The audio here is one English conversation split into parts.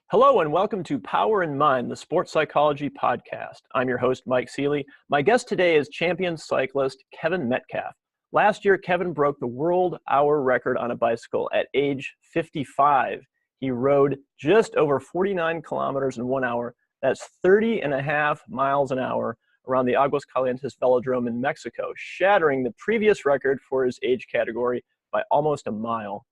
Hello and welcome to Power in Mind, the sports psychology podcast. I'm your host, Mike Ceely. My guest today is champion cyclist Kevin Metcalfe. Last year, Kevin broke the world hour record on a bicycle at age 55. He rode just over 49 kilometers in 1 hour. That's 30.5 miles an hour around the Aguas Calientes velodrome in Mexico, shattering the previous record for his age category by almost a mile.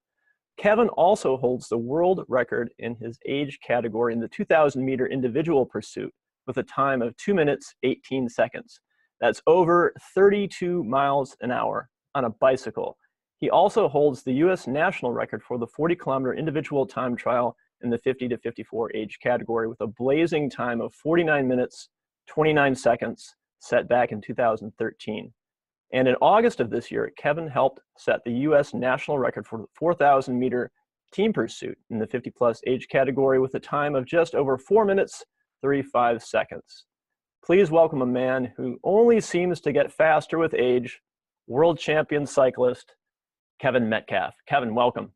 Kevin also holds the world record in his age category in the 2,000-meter individual pursuit with a time of 2 minutes, 18 seconds. That's over 32 miles an hour on a bicycle. He also holds the U.S. national record for the 40-kilometer individual time trial in the 50 to 54 age category with a blazing time of 49 minutes, 29 seconds, set back in 2013. And in August of this year, Kevin helped set the U.S. national record for the 4,000-meter team pursuit in the 50-plus age category with a time of just over 4 minutes, 35 seconds. Please welcome a man who only seems to get faster with age, world champion cyclist, Kevin Metcalfe. Kevin, welcome.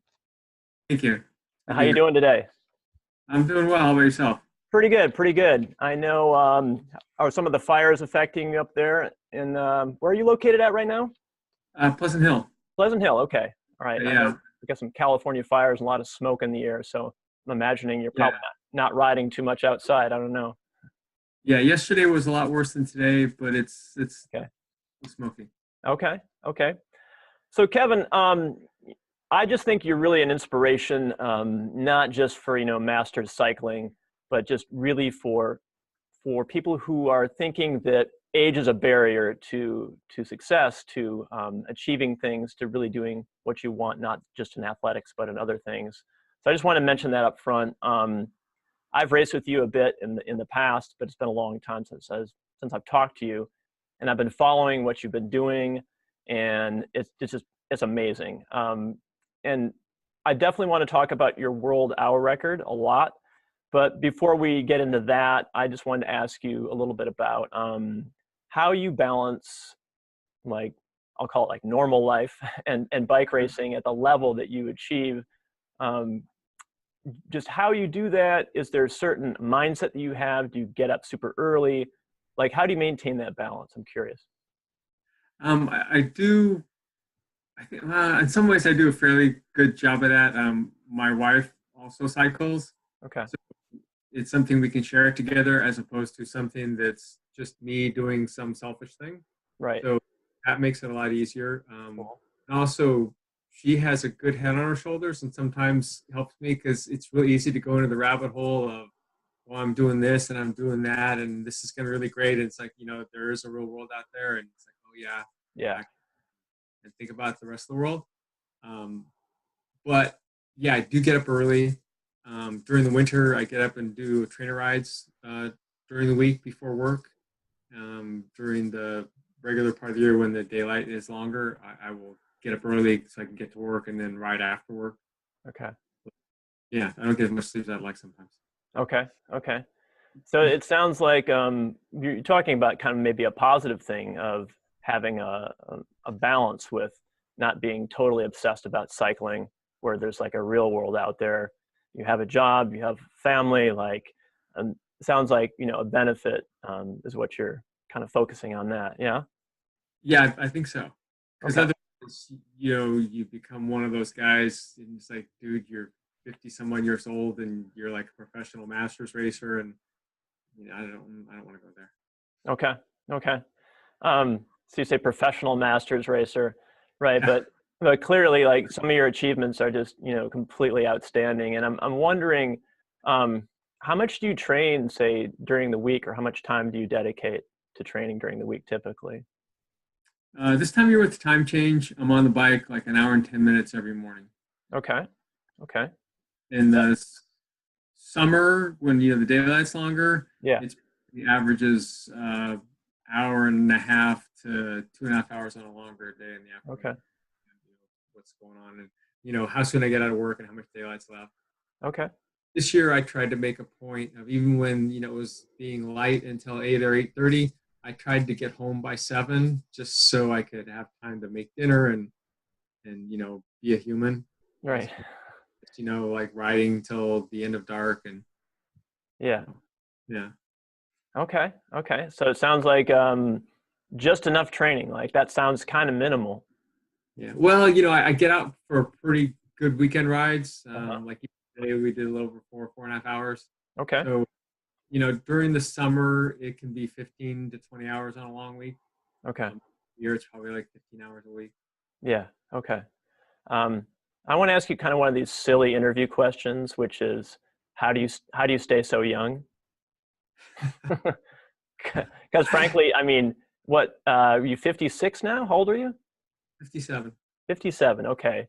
Thank you. How you doing today? I'm doing well. How about yourself? Pretty good, pretty good. I know, are some of the fires affecting you up there? And where are you located at right now? Pleasant Hill. Pleasant Hill, okay. All right. Yeah. I know we got some California fires and a lot of smoke in the air, so I'm imagining you're probably not riding too much outside. I don't know. Yeah, yesterday was a lot worse than today, but it's okay. Smoky. Okay. So Kevin, I just think you're really an inspiration, not just for, masters cycling, but just really for people who are thinking that age is a barrier to success, to achieving things, to really doing what you want, not just in athletics, but in other things. So I just want to mention that up front. I've raced with you a bit in the past, but it's been a long time since I've talked to you, and I've been following what you've been doing, and it's amazing. And I definitely want to talk about your world hour record a lot. But before we get into that, I just wanted to ask you a little bit about how you balance, like, I'll call it like normal life and bike racing at the level that you achieve. Just how you do that. Is there a certain mindset that you have? Do you get up super early? Like, how do you maintain that balance? I'm curious. I do. I think in some ways I do a fairly good job of that. My wife also cycles. Okay. So it's something we can share together as opposed to something that's just me doing some selfish thing. Right. So that makes it a lot easier. Cool. And also, she has a good head on her shoulders and sometimes helps me because it's really easy to go into the rabbit hole of, well, I'm doing this and I'm doing that and this is going to be really great. And it's like, there is a real world out there. And it's like, oh, yeah. Yeah. And think about the rest of the world. But, yeah, I do get up early. During the winter, I get up and do trainer rides during the week before work. During the regular part of the year when the daylight is longer, I will get up early so I can get to work and then ride after work. Okay. Yeah, I don't get as much sleep as I'd like sometimes. Okay. So it sounds like you're talking about kind of maybe a positive thing of having a balance with not being totally obsessed about cycling, where there's like a real world out there. You have a job, you have family, like, it sounds like, a benefit is what you're kind of focusing on that. Yeah. Yeah, I think so. Because okay. Otherwise, you become one of those guys and it's like, dude, you're 50-some-odd years old and you're like a professional masters racer. And I don't want to go there. Okay. So you say professional masters racer, right? Yeah. But clearly, like, some of your achievements are just, completely outstanding. And I'm wondering, how much do you train, say, during the week, or how much time do you dedicate to training during the week typically? This time of year with the time change, I'm on the bike like an hour and 10 minutes every morning. Okay. In the summer, when the daylight's longer, yeah, the average is hour and a half to 2.5 hours on a longer day in the afternoon. Okay. What's going on and how soon I get out of work and how much daylight's left. Okay. this year I tried to make a point of, even when, it was being light until 8 or 8:30, I tried to get home by 7 just so I could have time to make dinner and be a human. Right. Like riding till the end of dark and Yeah. yeah. Okay. Okay. So it sounds like just enough training. Like that sounds kind of minimal. Yeah. Well, I get out for pretty good weekend rides. Uh-huh. Like today we did a little over 4.5 hours. Okay. So, during the summer, it can be 15 to 20 hours on a long week. Okay. Year it's probably like 15 hours a week. Yeah. Okay. Um, I want to ask you kind of one of these silly interview questions, which is how do you stay so young? Because frankly, I mean, what are you 56 now? How old are you? 57. 57. Okay.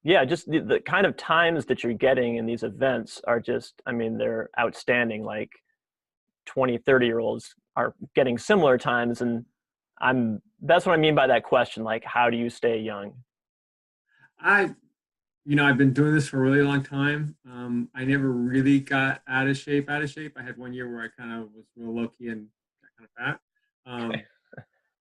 Yeah, just the kind of times that you're getting in these events are just, I mean, they're outstanding. Like 20, 30-year-olds are getting similar times. And that's what I mean by that question. Like, how do you stay young? I, I've been doing this for a really long time. I never really got out of shape. I had one year where I kind of was real low key and got kind of fat. Okay. Um,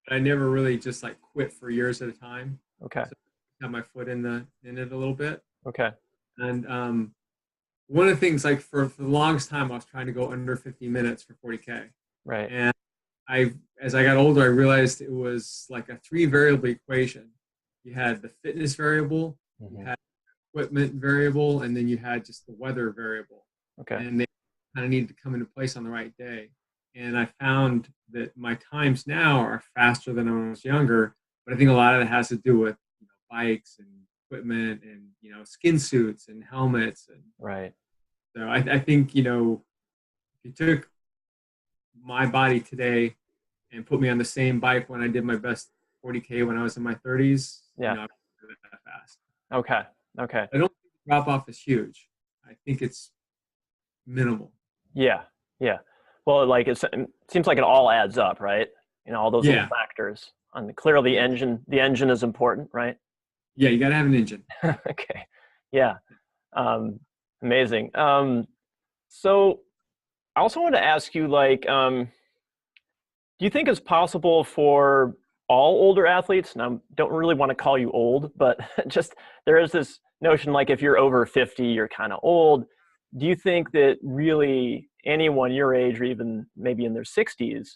but I never really just like quit for years at a time. Okay. So I got my foot in it a little bit. Okay. And one of the things, like for the longest time, I was trying to go under 50 minutes for 40K. Right. And as I got older, I realized it was like a three variable equation. You had the fitness variable, you Hmm. had equipment variable, and then you had just the weather variable. Okay. And they kind of needed to come into place on the right day. And I found that my times now are faster than when I was younger, but I think a lot of it has to do with bikes and equipment and skin suits and helmets. And Right. so I think if you took my body today and put me on the same bike when I did my best 40K when I was in my 30s, Yeah. I could do that fast. Okay. Okay. I don't think the drop off is huge. I think it's minimal. Yeah. Yeah. Well, like it seems like it all adds up, right? All those little Yeah, factors. And clearly, yeah, the engine is important, right? yeah. You got to have an engine. Okay. Yeah. Um, Amazing. So I also want to ask you, like, do you think it's possible for all older athletes? And I don't really want to call you old, but just there is this notion like if you're over 50, you're kind of old. Do you think that really anyone your age or even maybe in their 60s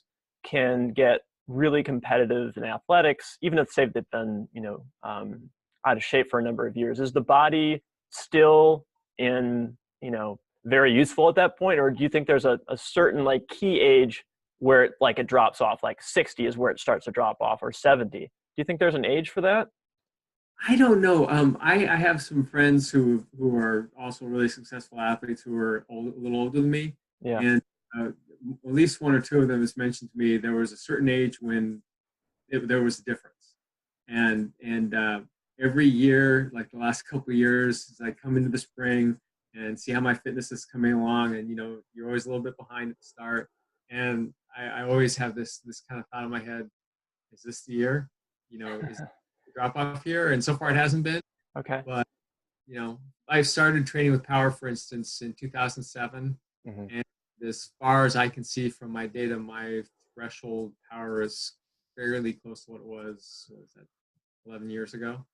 can get really competitive in athletics, even if say they've been, out of shape for a number of years? Is the body still in, very useful at that point? Or do you think there's a certain like key age where it drops off, like 60 is where it starts to drop off, or 70? Do you think there's an age for that? I don't know. I have some friends who are also really successful athletes who are a little older than me, Yeah. and at least one or two of them has mentioned to me there was a certain age when there was a difference, and every year, like the last couple of years, as I come into the spring and see how my fitness is coming along, and you're always a little bit behind at the start, and I always have this kind of thought in my head: is this the year? Is the drop off here? And so far, it hasn't been. Okay. But I started training with power, for instance, in 2007, Hmm. and as far as I can see from my data, my threshold power is fairly close to what was that, 11 years ago.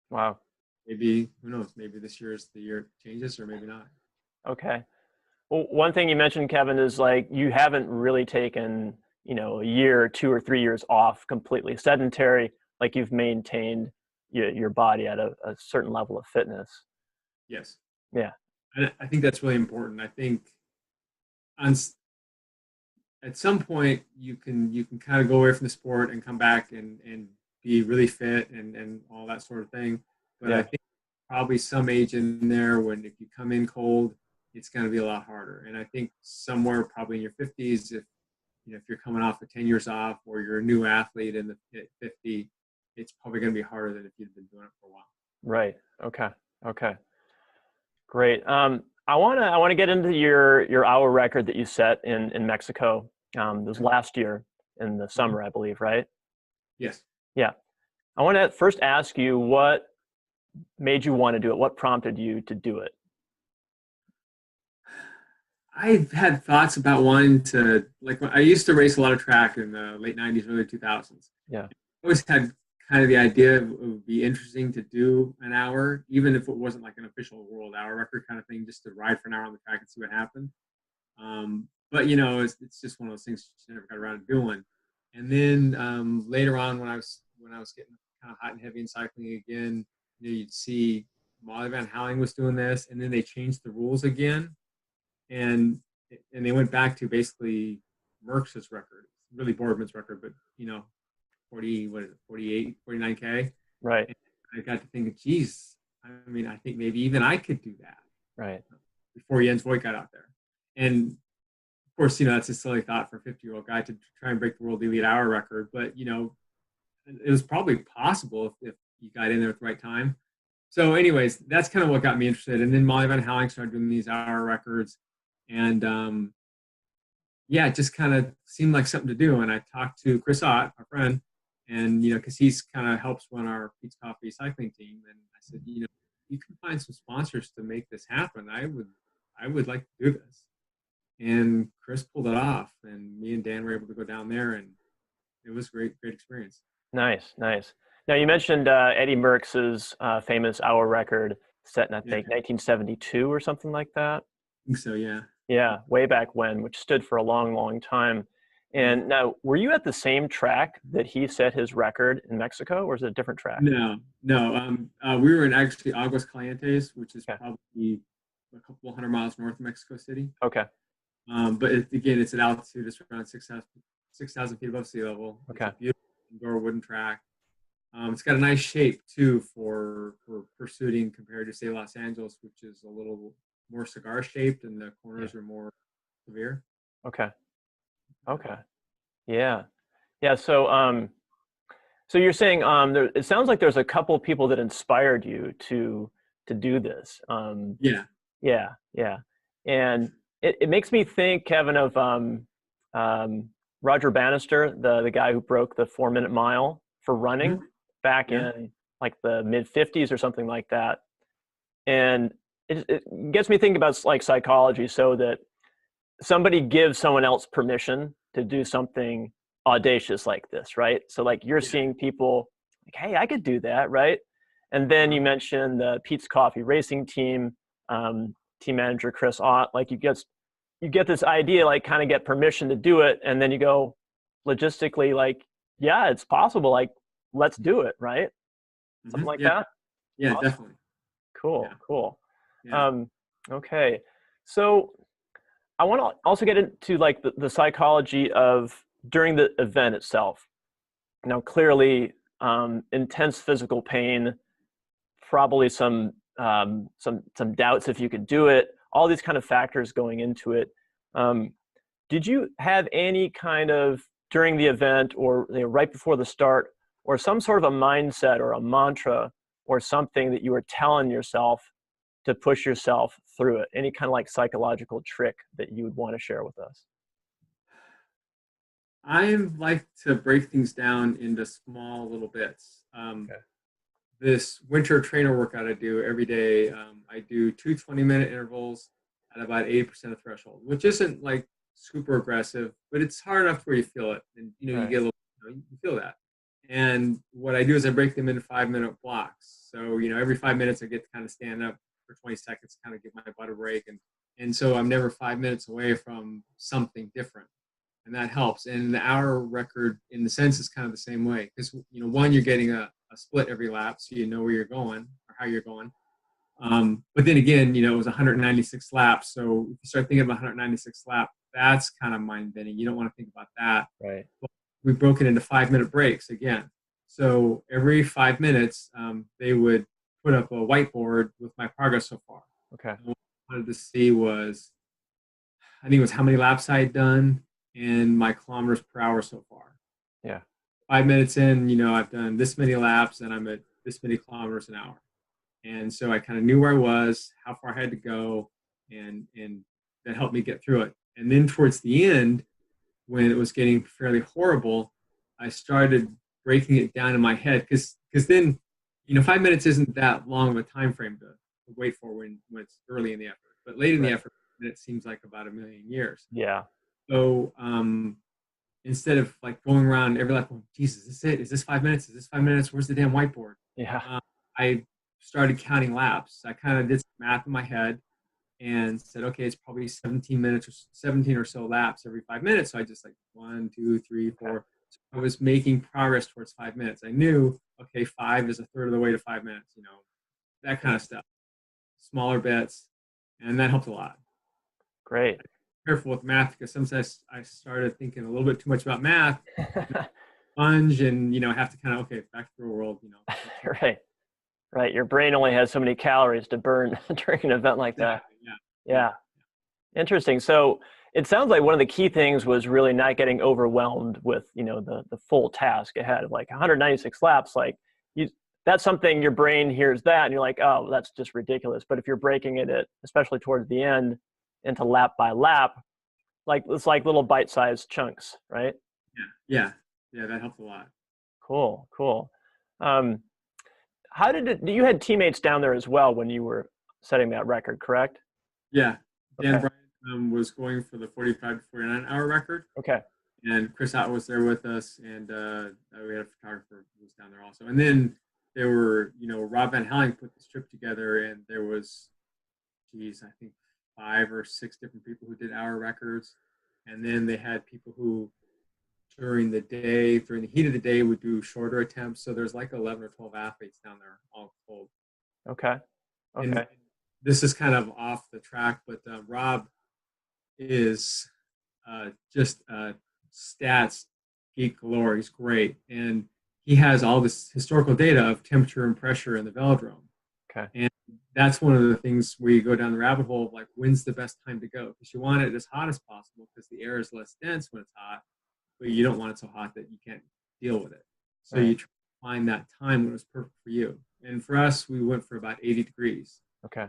Wow. Maybe, who knows? Maybe this year is the year it changes, or maybe not. Okay. Well, one thing you mentioned, Kevin, is like you haven't really taken, a year, 2 or 3 years off completely sedentary. Like you've maintained your body at a certain level of fitness. Yes, Yeah. I think that's really important. I think on at some point you can kind of go away from the sport and come back and be really fit and all that sort of thing. But I Yeah. think probably some age in there when if you come in cold, it's going to be a lot harder. And I think somewhere probably in your 50s, if you're coming off of 10 years off or you're a new athlete at 50, it's probably going to be harder than if you've been doing it for a while. Right. Okay. Okay. Great. I want to get into your hour record that you set in Mexico. This Okay. last year in the Mhm. summer, I believe, right? Yes. Yeah. I want to first ask you what made you want to do it. What prompted you to do it? I've had thoughts about wanting to, like, I used to race a lot of track in the late 90s, early 2000s. Yeah. I always had kind of the idea of it would be interesting to do an hour, even if it wasn't like an official world hour record kind of thing, just to ride for an hour on the track and see what happened. But it's just one of those things you never got around to doing. And then later on, when I was getting kind of hot and heavy in cycling again, you'd see Molly Van Houweling was doing this, and then they changed the rules again, and they went back to basically Merckx's record, really Boardman's record, but 40, what is it, 48, 49K. Right. And I got to thinking, geez, I mean, I think maybe even I could do that. Right. Before Jens Voigt got out there. And of course, that's a silly thought for a 50-year-old guy to try and break the world elite hour record, but it was probably possible if you got in there at the right time. So anyways, that's kind of what got me interested. And then Molly Van Houweling started doing these hour records, and it just kind of seemed like something to do. And I talked to Chris Ott, our friend, and because he's kind of helps run our Pete's Coffee cycling team, and I said, you can find some sponsors to make this happen. I would like to do this. And Chris pulled it off, and me and Dan were able to go down there, and it was great experience. Nice. Now you mentioned Eddie Merckx's famous hour record set in, I think, 1972 or something like that. I think so, yeah. Yeah, way back when, which stood for a long, long time. And now, were you at the same track that he set his record in Mexico, or is it a different track? No. We were in actually Aguas Calientes, which is probably a couple 100 miles north of Mexico City. Okay. But it's at altitude. It's around 6,000 feet above sea level. Okay. It's a beautiful indoor wooden track. It's got a nice shape too for pursuing compared to, say, Los Angeles, which is a little more cigar shaped and the corners are more severe. Okay. Yeah. So you're saying it sounds like there's a couple of people that inspired you to do this. Yeah. And it makes me think, Kevin, of Roger Bannister, the guy who broke the 4-minute mile for running back in like the mid 50s or something like that. And it gets me thinking about like psychology, so that somebody gives someone else permission to do something audacious like this, right? So like you're seeing people like, hey, I could do that, right? And then you mentioned the Pete's Coffee racing team, team manager Chris Ott, like you get this idea, like kind of get permission to do it, and then you go logistically, like, yeah, it's possible, like let's do it, right? Something like that. Yeah, awesome. Definitely. Cool. Yeah. Okay, so I want to also get into like the psychology of during the event itself. Now, clearly, intense physical pain, probably some doubts if you could do it. All these kind of factors going into it. Did you have any kind of during the event, or right before the start, or some sort of a mindset or a mantra or something that you were telling yourself to push yourself through it? Any kind of like psychological trick that you would want to share with us? I like to break things down into small little bits. This winter trainer workout I do every day, I do 2 20-minute intervals at about 80% of threshold, which isn't like super aggressive, but it's hard enough where you feel it. And, you get a little, you feel that. And what I do is I break them into 5-minute blocks. So, every 5 minutes I get to kind of stand up for 20 seconds, kind of give my butt a break. And so I'm never 5 minutes away from something different. And that helps. And the hour record, in the sense, is kind of the same way. Because, one, you're getting a split every lap, so you know where you're going or how you're going. But then again, it was 196 laps. So if you start thinking about 196 laps, that's kind of mind-bending. You don't want to think about that. Right. But we broke it into 5-minute breaks again. So every 5 minutes, they would put up a whiteboard with my progress so far. Okay. And what I wanted to see was, I think it was how many laps I had done and my kilometers per hour so far. Yeah. 5 minutes in, I've done this many laps and I'm at this many kilometers an hour. And so I kind of knew where I was, how far I had to go, and that helped me get through it. And then towards the end, when it was getting fairly horrible, I started breaking it down in my head, because then, 5 minutes isn't that long of a time frame to wait for when it's early in the effort. But late in the effort, and it seems like about a million years. Yeah. So instead of like going around every lap, oh, Jesus, is this it? Is this 5 minutes? Is this 5 minutes? Where's the damn whiteboard? Yeah. I started counting laps. I kind of did some math in my head and said, okay, it's probably 17 minutes or 17 or so laps every 5 minutes. So I just like 1, 2, 3, 4. Okay. So I was making progress towards 5 minutes. I knew, okay, 5 is a third of the way to 5 minutes, that kind of stuff. Smaller bets. And that helped a lot. Great. Careful with math because sometimes I started thinking a little bit too much about math, sponge, and have to kind of back to the real world. Right. Right. Your brain only has so many calories to burn during an event like that. Yeah. Interesting. So it sounds like one of the key things was really not getting overwhelmed with, the full task ahead of like 196 laps. Like that's something your brain hears that and you're like, oh, that's just ridiculous. But if you're breaking it, especially towards the end, into lap by lap, like it's like little bite-sized chunks, right? Yeah. That helped a lot. Cool. How did you had teammates down there as well when you were setting that record, correct? Yeah, Dan Okay. Bryan was going for the 45 to 49 hour record. Okay. And Chris Ott was there with us, and we had a photographer who was down there also. And then there were, Rob Van Helling put this trip together, and there was, I think 5 or 6 different people who did hour records. And then they had people who, during the heat of the day, would do shorter attempts. So there's like 11 or 12 athletes down there, all told. Okay. And this is kind of off the track, but Rob is just stats geek galore. He's great. And he has all this historical data of temperature and pressure in the velodrome. Okay. And that's one of the things where you go down the rabbit hole of like, when's the best time to go? Because you want it as hot as possible because the air is less dense when it's hot, but you don't want it so hot that you can't deal with it. So you try to find that time when it was perfect for you. And for us, we went for about 80 degrees. Okay.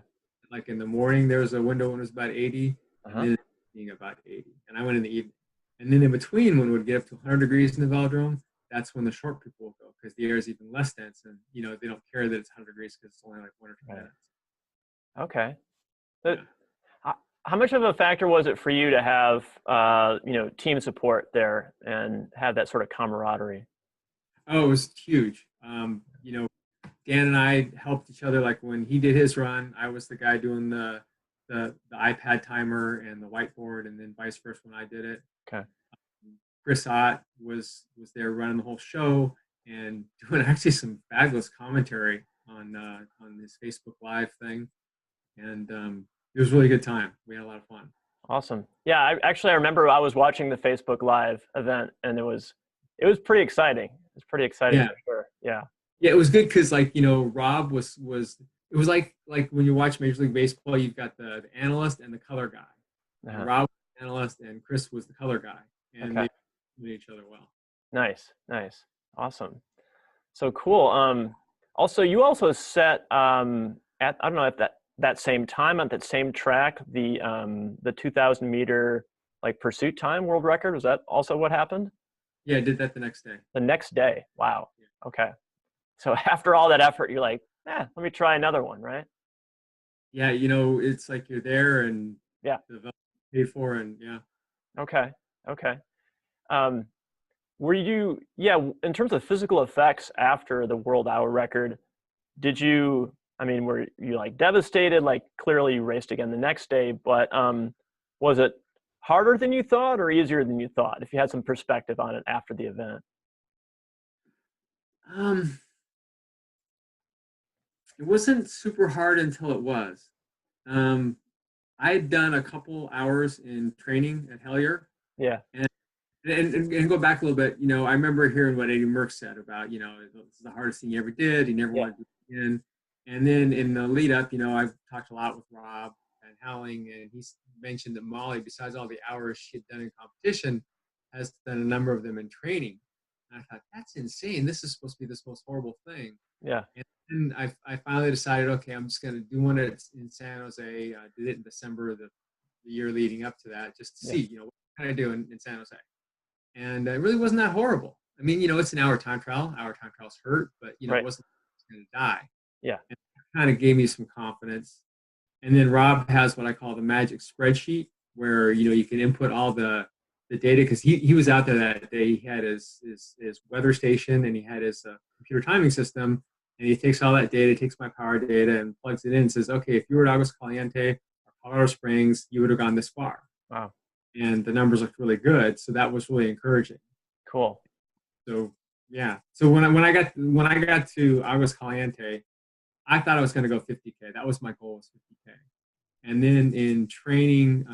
Like in the morning, there was a window when it was about 80, Uh-huh. and then being about 80. And I went in the evening. And then in between, when it would get up to 100 degrees in the velodrome, that's when the short people will go because the air is even less dense. And, they don't care that it's 100 degrees because it's only like 1 or 2 minutes. Okay. How much of a factor was it for you to have, team support there and have that sort of camaraderie? Oh, it was huge. Dan and I helped each other. Like when he did his run, I was the guy doing the iPad timer and the whiteboard, and then vice versa when I did it. Okay. Chris Ott was there running the whole show and doing actually some fabulous commentary on his Facebook Live thing, and it was a really good time. We had a lot of fun. Awesome. Yeah, I remember I was watching the Facebook Live event, and it was pretty exciting. It was pretty exciting for sure. Yeah. Yeah, it was good because Rob was it was like when you watch Major League Baseball, you've got the analyst and the color guy. Uh-huh. And Rob was the analyst and Chris was the color guy, and they knew each other well. Nice, awesome. So cool. Also, you also set at I don't know if that same time on that same track the 2,000 meter like pursuit time world record. Was that also what happened? Yeah, I did that the next day. The next day. Wow. Yeah. Okay. So after all that effort, you're like, let me try another one, right? Yeah, it's like you're there and the paid for, and yeah. Okay. Were you, in terms of physical effects after the world hour record, were you like devastated? Like clearly you raced again the next day, but was it harder than you thought or easier than you thought? If you had some perspective on it after the event. It wasn't super hard until it was. I had done a couple hours in training at Hellier. Yeah. And go back a little bit, I remember hearing what Eddie Merckx said about, this is the hardest thing he ever did. He never wanted to do it again. And then in the lead up, I've talked a lot with Rob Van Helling, and he's mentioned that Molly, besides all the hours she had done in competition, has done a number of them in training. And I thought, that's insane. This is supposed to be this most horrible thing. Yeah. And then I finally decided, okay, I'm just going to do one in San Jose. I did it in December, the year leading up to that, just to see, what can I do in San Jose. And it really wasn't that horrible. I mean, it's an hour time trial. Hour time trials hurt, but, it wasn't going to die. Yeah. And it kind of gave me some confidence. And then Rob has what I call the magic spreadsheet, where you can input all the data, because he was out there that day. He had his weather station, and he had his computer timing system, and he takes all that data, takes my power data, and plugs it in and says, okay, if you were at Aguas Caliente or Colorado Springs, you would have gone this far. Wow. And the numbers looked really good, so that was really encouraging. Cool. So yeah. So when I got to Aguas Caliente, I thought I was going to go 50K. That was my goal, was 50K. And then in training,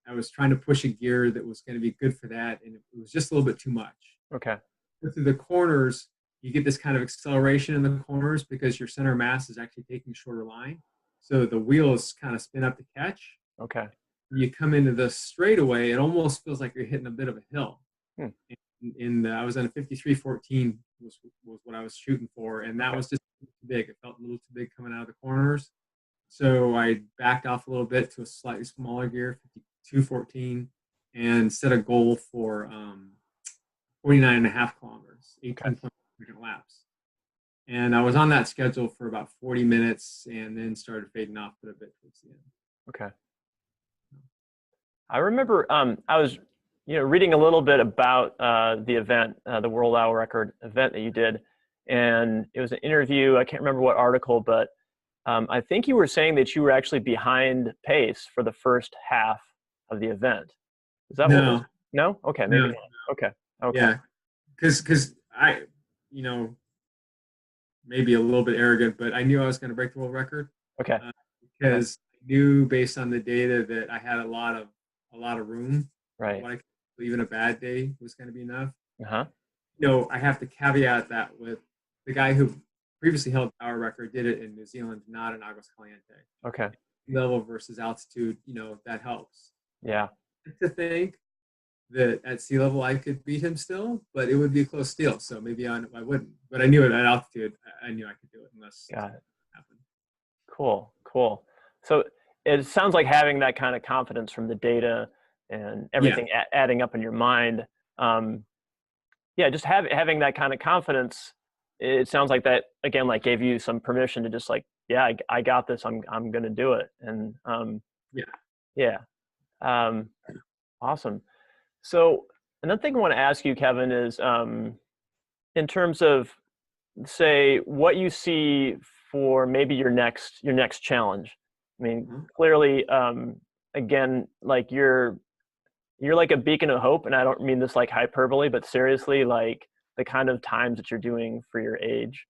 I was trying to push a gear that was going to be good for that, and it was just a little bit too much. Okay. Through the corners, you get this kind of acceleration in the corners because your center of mass is actually taking a shorter line. So the wheels kind of spin up to catch. Okay. When you come into the straightaway, it almost feels like you're hitting a bit of a hill. I was on a 53.14 was what I was shooting for, and that was just too big. It felt a little too big coming out of the corners. So I backed off a little bit to a slightly smaller gear, 52.14, and set a goal for 49.5 kilometers, 18.2 laps. And I was on that schedule for about 40 minutes and then started fading off a bit towards the end. Okay. I remember I was reading a little bit about the event, the World Hour Record event that you did. And it was an interview. I can't remember what article, but I think you were saying that you were actually behind pace for the first half of the event. Is that No. what? No? Okay, maybe No. not. Okay. Okay. Yeah, because I, maybe a little bit arrogant, but I knew I was going to break the world record. Okay. Because I knew based on the data that I had a lot of room. Right. What I could, even a bad day was going to be enough. Uh-huh. I have to caveat that with the guy who previously held our record did it in New Zealand, not in Aguas Caliente. Okay. Level versus altitude, that helps. Yeah. To think that at sea level I could beat him still, but it would be a close steal. So maybe I wouldn't. But I knew it at altitude. I knew I could do it unless Got it. happened. Cool. So it sounds like having that kind of confidence from the data and everything adding up in your mind. Just having that kind of confidence. It sounds like that again, like gave you some permission to just like, yeah, I got this. I'm going to do it. And awesome. So another thing I want to ask you, Kevin, is in terms of say what you see for maybe your next challenge. I mean, clearly, again, like you're like a beacon of hope, and I don't mean this like hyperbole, but seriously, like the kind of times that you're doing for your age,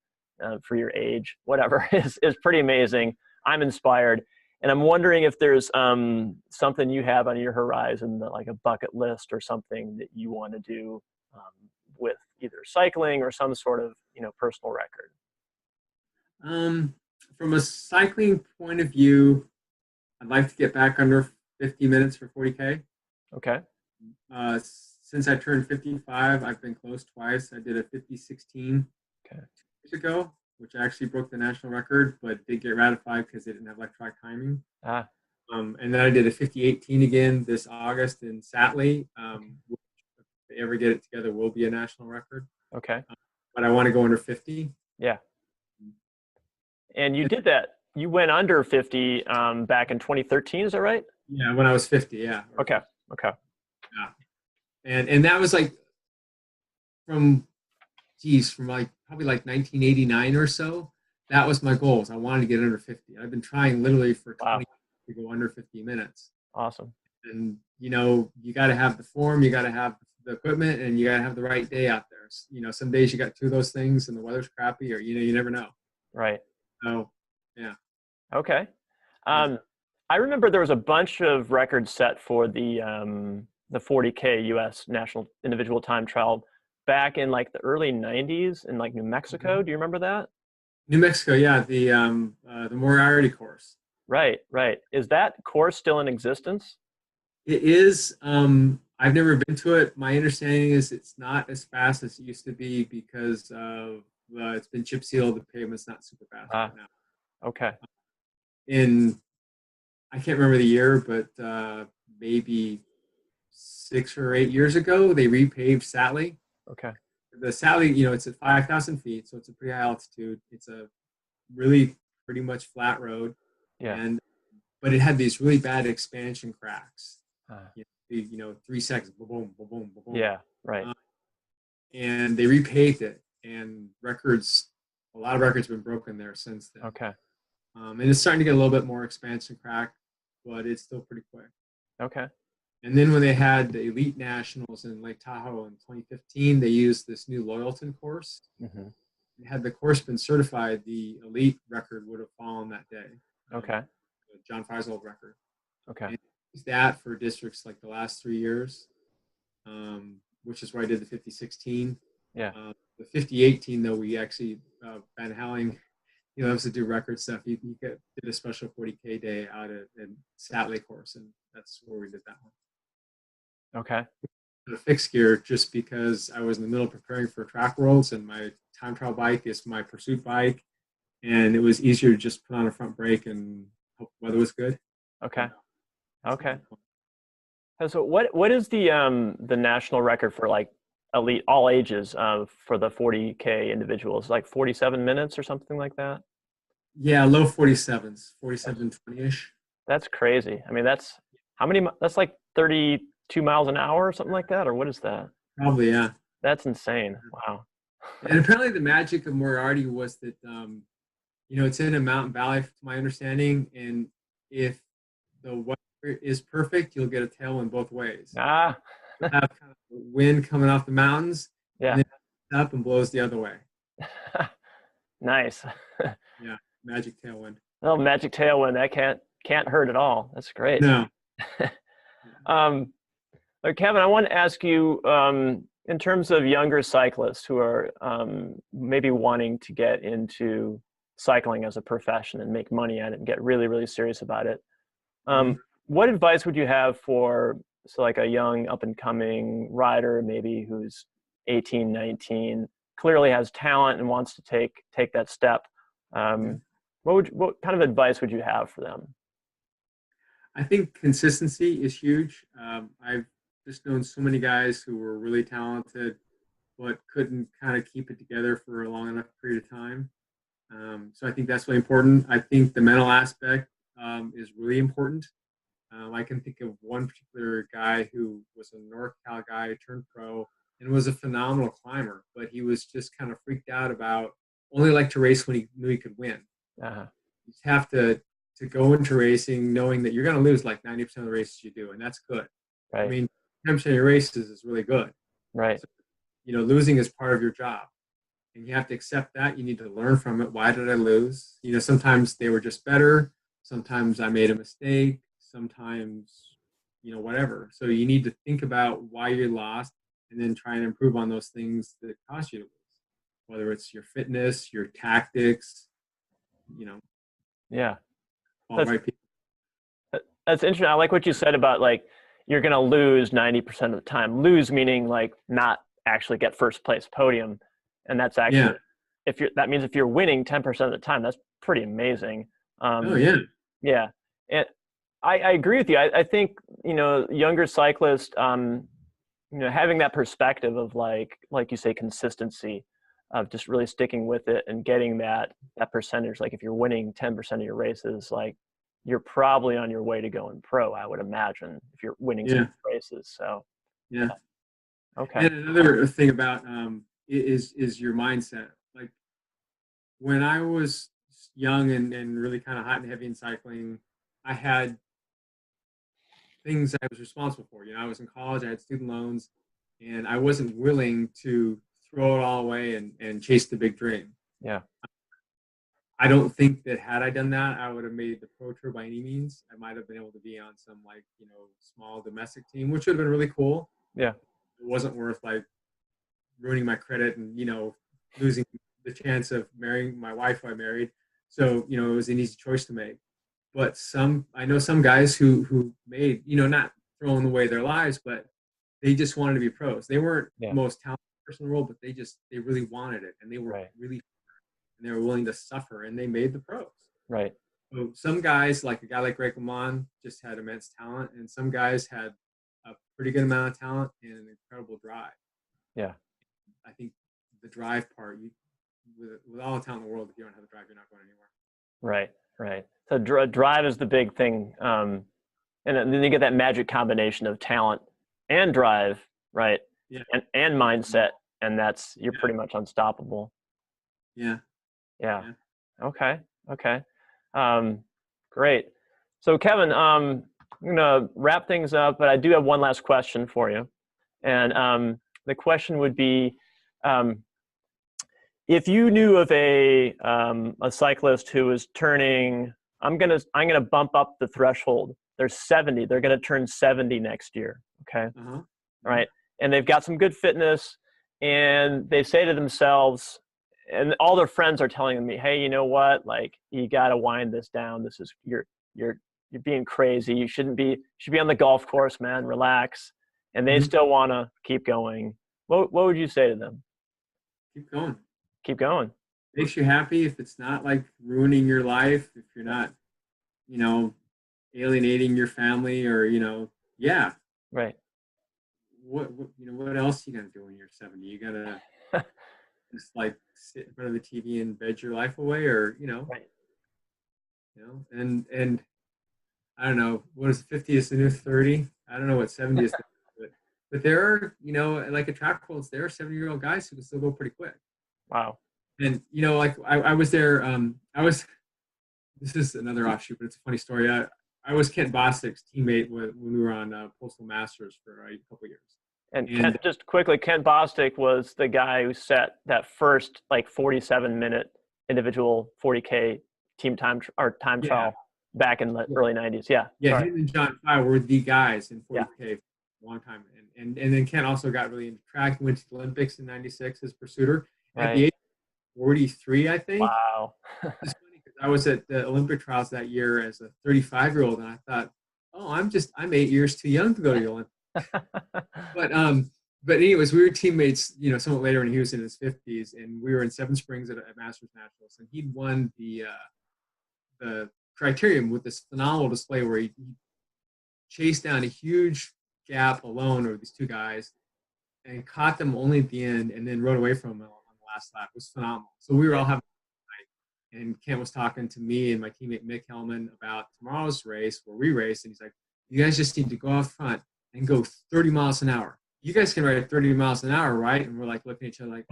whatever, is pretty amazing. I'm inspired, and I'm wondering if there's something you have on your horizon, like a bucket list or something that you want to do with either cycling or some sort of personal record. From a cycling point of view, I'd like to get back under 50 minutes for 40K. Okay. Since I turned 55, I've been close twice. I did a 50-16 2 years ago, which actually broke the national record, but did get ratified because they didn't have electronic timing. And then I did a 50-18 again this August in Ceely. Which, if they ever get it together, will be a national record. Okay. But I want to go under 50. Yeah. And you did that. You went under 50 back in 2013. Is that right? Yeah, when I was 50. Yeah. Okay. Yeah. And that was like from like probably like 1989 or so. That was my goals. I wanted to get under 50. I've been trying literally for 20 years to go under 50 minutes. Awesome. And you got to have the form, you got to have the equipment, and you got to have the right day out there. Some days you got two of those things, and the weather's crappy, or you never know. Right. So, yeah. Okay. I remember there was a bunch of records set for the 40K U.S. National Individual Time Trial back in like the early 90s in like New Mexico. Mm-hmm. Do you remember that? New Mexico, yeah, the Moriarty course. Right. Is that course still in existence? It is. I've never been to it. My understanding is it's not as fast as it used to be because of it's been chip sealed. The pavement's not super fast right now. Okay. I can't remember the year, but maybe 6 or 8 years ago, they repaved Ceely. Okay. The Ceely, it's at 5,000 feet, so it's a pretty high altitude. It's a really pretty much flat road. Yeah. But it had these really bad expansion cracks. Uh, 3 seconds, boom, boom, boom, boom, boom. yeah. Right. And they repaved it, and a lot of records have been broken there since then. Okay. And it's starting to get a little bit more expansion crack, but it's still pretty quick. Okay. And then when they had the Elite Nationals in Lake Tahoe in 2015, they used this new Loyalton course. Mm-hmm. Had the course been certified, the Elite record would have fallen that day. Okay. John Feisold record. Okay. And used that for districts like the last 3 years, which is where I did the 5016. Yeah. The 5018, though, we actually, Van Halen, he loves to do record stuff. He did a special 40K day out at Satley course, and that's where we did that one. Okay. The fixed gear, just because I was in the middle of preparing for track worlds, and my time trial bike is my pursuit bike, and it was easier to just put on a front brake and hope the weather was good. Okay. Okay. So what is the national record for like elite all ages for the 40K individuals? Like 47 minutes or something like that? Yeah, low 47s, 47:20-ish. That's crazy. I mean, that's how many? That's like 32 miles an hour or something like that, or what is that? Probably, yeah. That's insane. Wow. And apparently the magic of Moriarty was that, it's in a mountain valley, to my understanding, and if the weather is perfect, you'll get a tailwind both ways. Ah. You'll have kind of wind coming off the mountains, Yeah. and then it up and blows the other way. Nice. Yeah, magic tailwind. Oh, magic tailwind. That can't hurt at all. That's great. No. Kevin, I want to ask you, in terms of younger cyclists who are maybe wanting to get into cycling as a profession and make money at it and get really, really serious about it, what advice would you have for like a young up and coming rider, maybe who's 18, 19, clearly has talent and wants to take that step? What kind of advice would you have for them? I think consistency is huge. I've just known so many guys who were really talented, but couldn't kind of keep it together for a long enough period of time. So I think that's really important. I think the mental aspect is really important. I can think of one particular guy who was a NorCal guy, turned pro, and was a phenomenal climber, but he was just kind of freaked out about only like to race when he knew he could win. Uh-huh. You have to go into racing knowing that you're going to lose like 90% of the races you do, and that's good. Right. I mean, 10% of your races is really good. Right. So, losing is part of your job, and you have to accept that. You need to learn from it. Why did I lose? Sometimes they were just better. Sometimes I made a mistake. Sometimes, whatever. So you need to think about why you lost and then try and improve on those things that caused you to lose, whether it's your fitness, your tactics, Yeah. all right people. That's interesting. I like what you said about like you're going to lose 90% of the time. Lose meaning like not actually get first place podium, and that's actually that means if you're winning 10% of the time, that's pretty amazing. Yeah, and I agree with you. I think younger cyclists, having that perspective of like you say, consistency, of just really sticking with it and getting that percentage. Like if you're winning 10% of your races, like you're probably on your way to going pro, I would imagine, if you're winning some races. So okay. And another thing about is your mindset. Like when I was young and really kind of hot and heavy in cycling, I had things I was responsible for. I was in college, I had student loans, and I wasn't willing to throw it all away and chase the big dream. Yeah. I don't think that had I done that, I would have made the pro tour by any means. I might have been able to be on some small domestic team, which would have been really cool. Yeah. It wasn't worth like ruining my credit and losing the chance of marrying my wife who I married. So it was an easy choice to make. But I know some guys who made not throwing away their lives, but they just wanted to be pros. They weren't the most talented person in the world, but they really wanted it, and they were really, and they were willing to suffer, and they made the pros. Right. So some guys, like a guy like Greg LeMond, just had immense talent, and some guys had a pretty good amount of talent and an incredible drive. Yeah. I think the drive part, with all the talent in the world, if you don't have the drive, you're not going anywhere. Right. So drive is the big thing. And then you get that magic combination of talent and drive, right? Yeah. And mindset. And you're Yeah. pretty much unstoppable. Yeah. Yeah. Yeah. Okay. Okay. Great. So Kevin, I'm going to wrap things up, but I do have one last question for you. And the question would be, if you knew of a cyclist who is turning, I'm gonna bump up the threshold. They're 70. They're gonna turn 70 next year. Okay. Uh-huh. Right. And they've got some good fitness, and they say to themselves, and all their friends are telling me, hey, you know what? Like, you got to wind this down. This is you're being crazy. You should be on the golf course, man. Relax. And they still want to keep going. What would you say to them? Keep going. Keep going. Makes you happy. If it's not like ruining your life, if you're not, you know, alienating your family, or, yeah. Right. What else you gotta do when you're 70? You gotta just like sit in front of the TV and bed your life away, or Right. and I don't know, what is 50 is the new 30? I don't know what 70 is, but there are, like at track worlds, there are 70-year-old guys who can still go pretty quick. Wow. And like I was there. This is another offshoot, but it's a funny story. I was Kent Bostic's teammate when we were on Postal Masters for a couple years. And Kent, just quickly, Kent Bostic was the guy who set that first like 47-minute individual 40K team time trial back in the early 90s. Yeah. Yeah, Sorry. him and John Fry were the guys in 40K Yeah. for a long time. And then Kent also got really into track. He went to the Olympics in '96 as pursuiter at the age of 43, I think. Wow. It's funny because I was at the Olympic trials that year as a 35-year-old, and I thought, oh, I'm 8 years too young to go to the Olympics. But anyways, we were teammates, somewhat later when he was in his 50s, and we were in Seven Springs at Masters Nationals, and he'd won the criterium with this phenomenal display where he chased down a huge gap alone over these two guys and caught them only at the end, and then rode away from them on the last lap. It was phenomenal. So we were all having a night, and Kent was talking to me and my teammate Mick Hellman about tomorrow's race where we race, and he's like, you guys just need to go out front and go 30 miles an hour. You guys can ride 30 miles an hour, right? And we're like looking at each other like,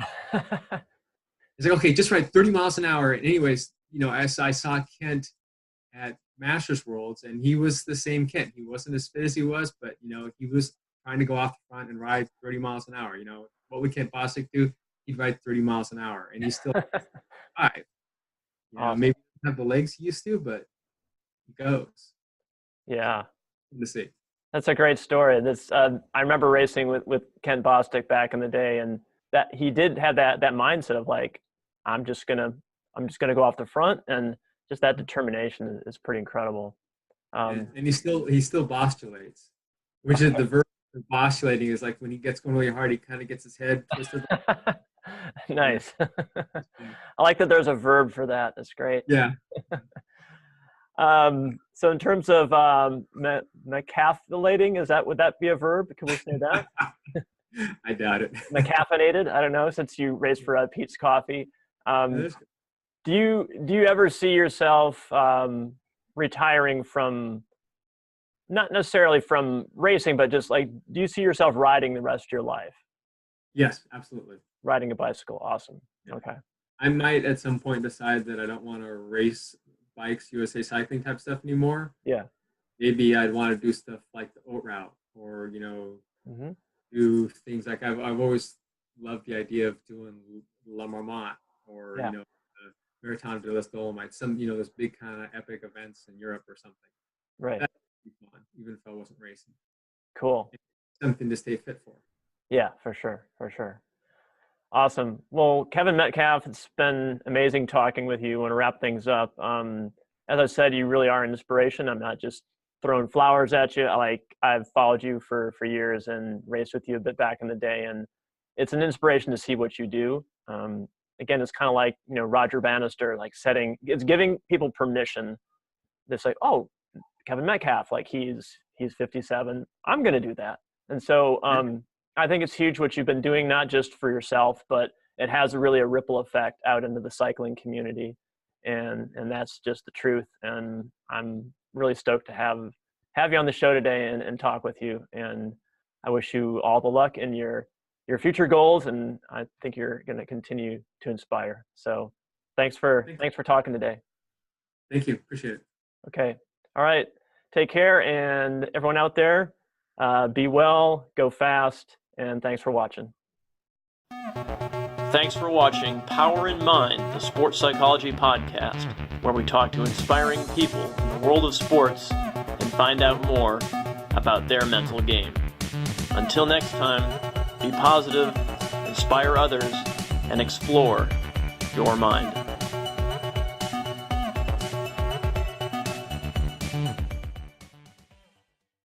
he's like, okay, just ride 30 miles an hour. And anyways, as I saw Kent at Masters Worlds, and he was the same Kent. He wasn't as fit as he was, but, he was trying to go off the front and ride 30 miles an hour. What would Kent Bostic do? He'd ride 30 miles an hour, and he's still 5. Awesome. Maybe he doesn't have the legs he used to, but he goes. Yeah. To see. That's a great story. I remember racing with Ken Bostic back in the day, and that he did have that mindset of like, I'm just gonna go off the front, and just that determination is pretty incredible. And he still postulates, which is the verb of postulating is like when he gets going really hard, he kind of gets his head twisted. Nice. I like that there's a verb for that. That's great. Yeah. So in terms of McCaffelating, would that be a verb? Can we say that? I doubt it. McCaffeinated? I don't know, since you raced for Pete's Coffee. Do you ever see yourself retiring from, not necessarily from racing, but just like, do you see yourself riding the rest of your life? Yes, absolutely. Riding a bicycle. Awesome. Yeah. Okay. I might at some point decide that I don't want to race bikes, USA cycling type stuff anymore. Yeah. Maybe I'd want to do stuff like the Oat Route, or do things like I've always loved the idea of doing La Marmont, or the Marathon de les Dolomites, some those big kind of epic events in Europe or something. Right. That'd be fun, even if I wasn't racing. Cool. Something to stay fit for. Yeah, for sure. Awesome. Well, Kevin Metcalfe, it's been amazing talking with you. I want to wrap things up. As I said, you really are an inspiration. I'm not just throwing flowers at you. I've followed you for years and raced with you a bit back in the day, and it's an inspiration to see what you do. Again, it's kind of like, Roger Bannister, like it's giving people permission. It's like, oh, Kevin Metcalfe, like he's 57. I'm going to do that. And so, I think it's huge what you've been doing, not just for yourself, but it has really a ripple effect out into the cycling community. and that's just the truth. And I'm really stoked to have you on the show today and talk with you. And I wish you all the luck in your future goals, and I think you're going to continue to inspire. So thanks for talking today. Thank you. Appreciate it. Okay. All right. Take care, and everyone out there, be well, go fast, and thanks for watching. Thanks for watching Power in Mind, the sports psychology podcast, where we talk to inspiring people in the world of sports and find out more about their mental game. Until next time, be positive, inspire others, and explore your mind.